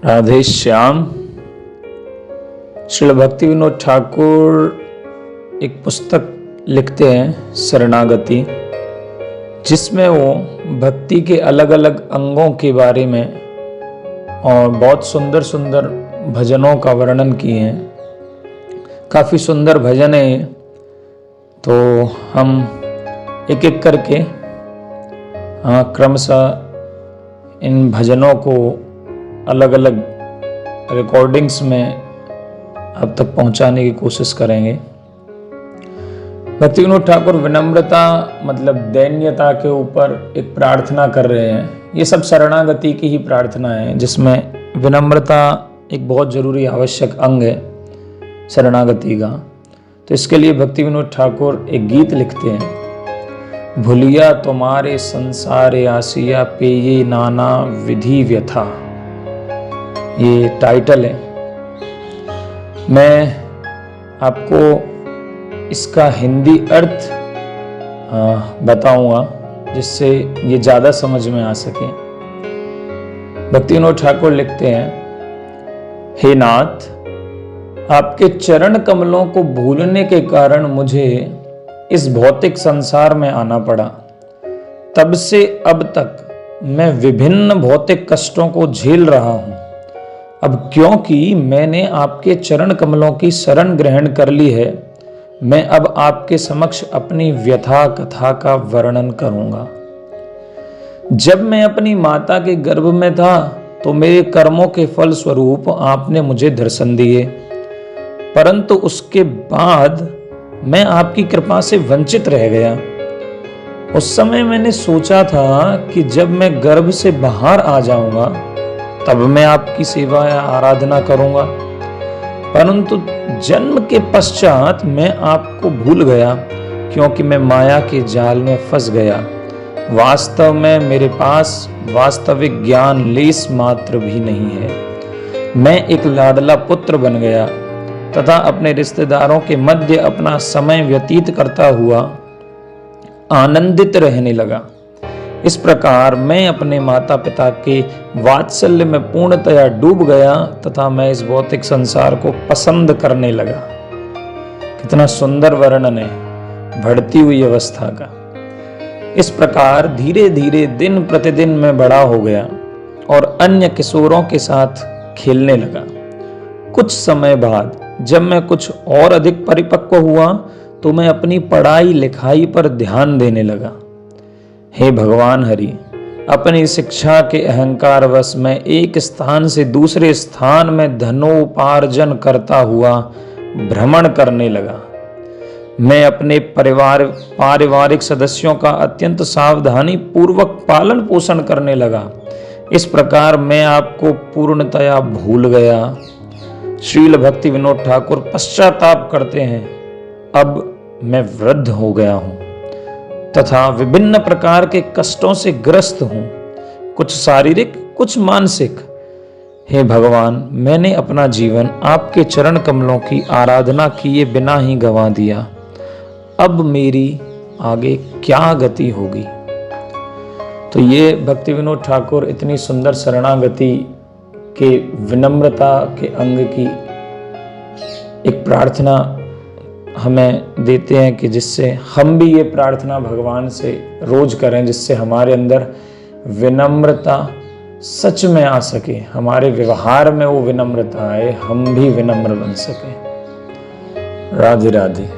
राधे श्याम। श्रील भक्ति विनोद ठाकुर एक पुस्तक लिखते हैं शरणागति, जिसमें वो भक्ति के अलग अलग अंगों के बारे में और बहुत सुंदर सुंदर भजनों का वर्णन किए हैं। काफ़ी सुंदर भजन है। तो हम एक एक करके क्रमशः इन भजनों को अलग अलग रिकॉर्डिंग्स में अब तक पहुंचाने की कोशिश करेंगे। भक्ति विनोद ठाकुर विनम्रता मतलब दैन्यता के ऊपर एक प्रार्थना कर रहे हैं। ये सब शरणागति की ही प्रार्थना है, जिसमें विनम्रता एक बहुत जरूरी आवश्यक अंग है शरणागति का। तो इसके लिए भक्ति विनोद ठाकुर एक गीत लिखते हैं। भूलिया तुम्हारे संसारे आसिया पेये नाना विधि व्यथा, ये टाइटल है। मैं आपको इसका हिंदी अर्थ बताऊंगा, जिससे ये ज़्यादा समझ में आ सके। भक्ति विनोद ठाकुर लिखते हैं, हे नाथ, आपके चरण कमलों को भूलने के कारण मुझे इस भौतिक संसार में आना पड़ा। तब से अब तक मैं विभिन्न भौतिक कष्टों को झेल रहा हूं। अब क्योंकि मैंने आपके चरण कमलों की शरण ग्रहण कर ली है, मैं अब आपके समक्ष अपनी व्यथा कथा का वर्णन करूंगा। जब मैं अपनी माता के गर्भ में था तो मेरे कर्मों के फल स्वरूप आपने मुझे दर्शन दिए, परंतु उसके बाद मैं आपकी कृपा से वंचित रह गया। उस समय मैंने सोचा था कि जब मैं गर्भ से बाहर आ जाऊंगा तब मैं आपकी सेवा या आराधना करूंगा, परंतु जन्म के पश्चात मैं आपको भूल गया, क्योंकि मैं माया के जाल में फंस गया। वास्तव में मेरे पास वास्तविक ज्ञान लेस मात्र भी नहीं है। मैं एक लाडला पुत्र बन गया तथा अपने रिश्तेदारों के मध्य अपना समय व्यतीत करता हुआ आनंदित रहने लगा। इस प्रकार मैं अपने माता पिता के वात्सल्य में पूर्णतया डूब गया तथा मैं इस भौतिक संसार को पसंद करने लगा। कितना सुंदर वर्णन है बढ़ती हुई अवस्था का। इस प्रकार धीरे धीरे दिन प्रतिदिन मैं बड़ा हो गया और अन्य किशोरों के साथ खेलने लगा। कुछ समय बाद जब मैं कुछ और अधिक परिपक्व हुआ तो मैं अपनी पढ़ाई लिखाई पर ध्यान देने लगा। हे भगवान हरि, अपनी शिक्षा के अहंकारवश मैं एक स्थान से दूसरे स्थान में धनोपार्जन करता हुआ भ्रमण करने लगा। मैं अपने पारिवारिक सदस्यों का अत्यंत सावधानी पूर्वक पालन पोषण करने लगा। इस प्रकार मैं आपको पूर्णतया भूल गया। श्रील भक्ति विनोद ठाकुर पश्चाताप करते हैं, अब मैं वृद्ध हो गया हूं तथा विभिन्न प्रकार के कष्टों से ग्रस्त हूं, कुछ शारीरिक कुछ मानसिक। हे भगवान, मैंने अपना जीवन आपके चरण कमलों की आराधना किए बिना ही गंवा दिया। अब मेरी आगे क्या गति होगी। तो ये भक्ति विनोद ठाकुर इतनी सुंदर शरणागति के विनम्रता के अंग की एक प्रार्थना हमें देते हैं, कि जिससे हम भी ये प्रार्थना भगवान से रोज करें, जिससे हमारे अंदर विनम्रता सच में आ सके, हमारे व्यवहार में वो विनम्रता आए, हम भी विनम्र बन सके। राधे राधे।